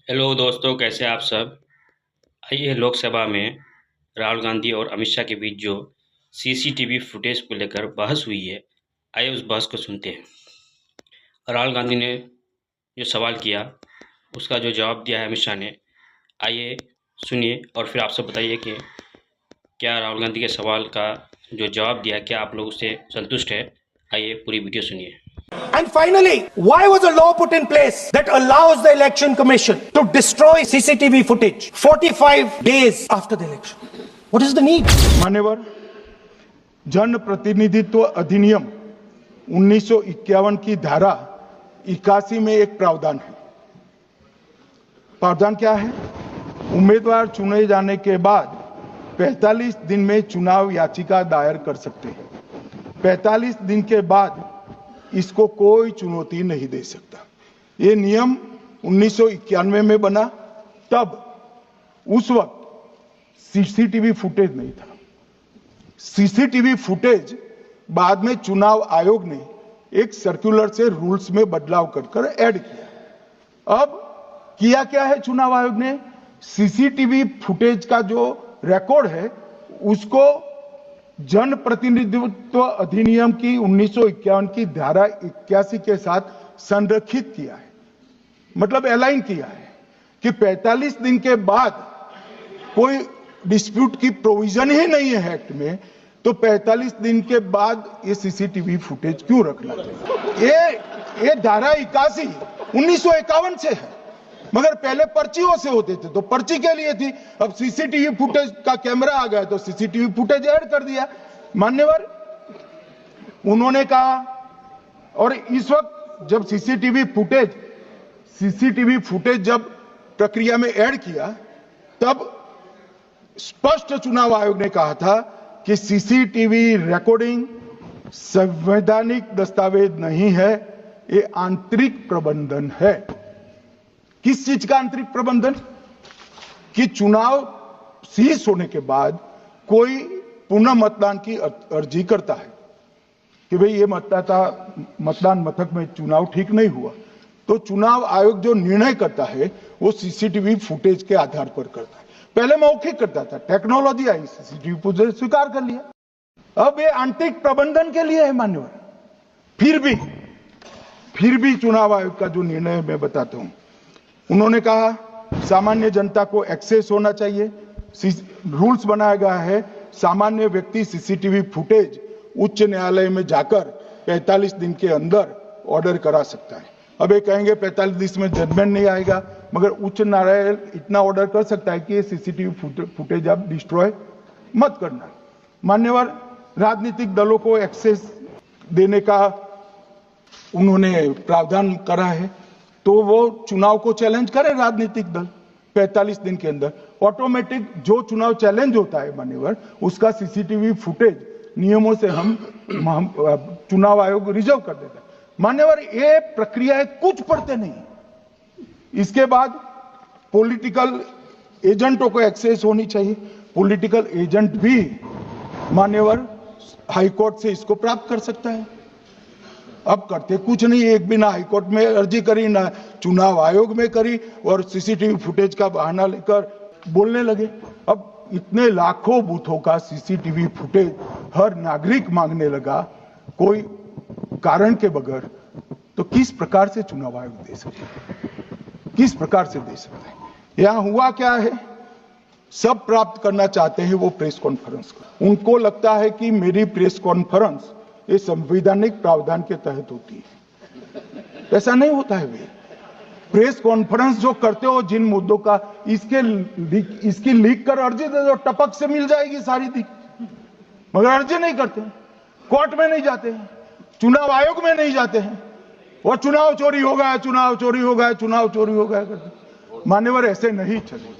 Hello दोस्तों, कैसे हैं आप सब। आइए, लोकसभा में राहुल गांधी और अमित शाह के बीच जो सीसीटीवी फुटेज को लेकर बहस हुई है, आइए उस बहस को सुनते हैं। राहुल गांधी ने जो सवाल किया, उसका जो जवाब दिया है अमित शाह ने, आइए सुनिए और फिर आप सब बताइए कि क्या राहुल गांधी के सवाल का जो जवाब दिया, क्या आप लोग उससे संतुष्ट है। आइए पूरी वीडियो सुनिए। And finally, why was a law put in place that allows the election commission to destroy CCTV footage 45 days after the election? What is the need? मान्यवर, जन प्रतिनिधित्व अधिनियम 1951 की धारा 81 में एक प्रावधान है। प्रावधान क्या है? उम्मीदवार चुने जाने के बाद 45 दिन में चुनाव याचिका दायर कर सकते हैं। 45 दिन के बाद इसको कोई चुनौती नहीं दे सकता। ये नियम 1991 में बना, तब उस वक्त सीसीटीवी फुटेज नहीं था। सीसीटीवी फुटेज बाद में चुनाव आयोग ने एक सर्कुलर से रूल्स में बदलाव कर ऐड किया। अब किया क्या है चुनाव आयोग ने? सीसीटीवी फुटेज का जो रिकॉर्ड है उसको जन प्रतिनिधित्व अधिनियम की 1951 की धारा 81 के साथ संरक्षित किया है, मतलब अलाइन किया है कि 45 दिन के बाद कोई डिस्प्यूट की प्रोविजन ही नहीं है एक्ट में, तो 45 दिन के बाद ये सीसीटीवी फुटेज क्यों रखना चाहिए? ये धारा 81 1951 से है, मगर पहले पर्चियों से होते थे तो पर्ची के लिए थी। अब सीसीटीवी फुटेज का कैमरा आ गया तो सीसीटीवी फुटेज ऐड कर दिया। मान्यवर, उन्होंने कहा, और इस वक्त जब सीसीटीवी फुटेज जब प्रक्रिया में ऐड किया, तब स्पष्ट चुनाव आयोग ने कहा था कि सीसीटीवी रिकॉर्डिंग संवैधानिक दस्तावेज नहीं है, ये आंतरिक प्रबंधन है। किस चीज का आंतरिक प्रबंधन? कि चुनाव सीज होने के बाद कोई पुनः मतदान की अर्जी करता है कि भाई ये मतदान मथक में चुनाव ठीक नहीं हुआ, तो चुनाव आयोग जो निर्णय करता है वो सीसीटीवी फुटेज के आधार पर करता है। पहले मौखिक करता था, टेक्नोलॉजी आई, सीसीटीवी फुटेज स्वीकार कर लिया। अब ये आंतरिक प्रबंधन के लिए है मान्यवर। फिर भी चुनाव आयोग का जो निर्णय मैं बताता हूं, उन्होंने कहा सामान्य जनता को एक्सेस होना चाहिए। रूल्स बनाया गया है, सामान्य व्यक्ति सीसीटीवी फुटेज उच्च न्यायालय में जाकर 45 दिन के अंदर ऑर्डर करा सकता है। अब ये कहेंगे 45 दिन में जजमेंट नहीं आएगा, मगर उच्च न्यायालय इतना ऑर्डर कर सकता है कि ये सीसीटीवी फुटेज आप डिस्ट्रॉय मत करना। मान्यवर, राजनीतिक दलों को एक्सेस देने का उन्होंने प्रावधान करा है, तो वो चुनाव को चैलेंज करे राजनीतिक दल 45 दिन के अंदर। ऑटोमेटिक जो चुनाव चैलेंज होता है मान्यवर, उसका सीसीटीवी फुटेज नियमों से हम चुनाव आयोग रिजर्व कर देता है। मान्यवर, ये प्रक्रिया कुछ पढ़ते नहीं। इसके बाद पॉलिटिकल एजेंटों को एक्सेस होनी चाहिए। पॉलिटिकल एजेंट भी मान्यवर हाईकोर्ट से इसको प्राप्त कर सकता है। अब करते कुछ नहीं, एक भी ना हाईकोर्ट में अर्जी करी, ना चुनाव आयोग में करी, और सीसीटीवी फुटेज का बहाना लेकर बोलने लगे। अब इतने लाखों बूथों का सीसीटीवी फुटेज हर नागरिक मांगने लगा कोई कारण के बगैर, तो किस प्रकार से चुनाव आयोग दे सकते हैं? किस प्रकार से दे सकते हैं? यहां हुआ क्या है? सब प्राप्त करना चाहते हैं वो प्रेस कॉन्फ्रेंस का। उनको लगता है कि मेरी प्रेस कॉन्फ्रेंस ये संवैधानिक प्रावधान के तहत होती है। ऐसा नहीं होता है। वे प्रेस कॉन्फ्रेंस जो करते हो जिन मुद्दों का, इसकी लीक कर अर्जी दे दो, टपक से मिल जाएगी सारी दिख, मगर अर्जी नहीं करते, कोर्ट में नहीं जाते हैं, चुनाव आयोग में नहीं जाते हैं, और चुनाव चोरी हो गया, चुनाव चोरी हो गया, चुनाव चोरी हो गया। मान्यवर, ऐसे नहीं चलेगा।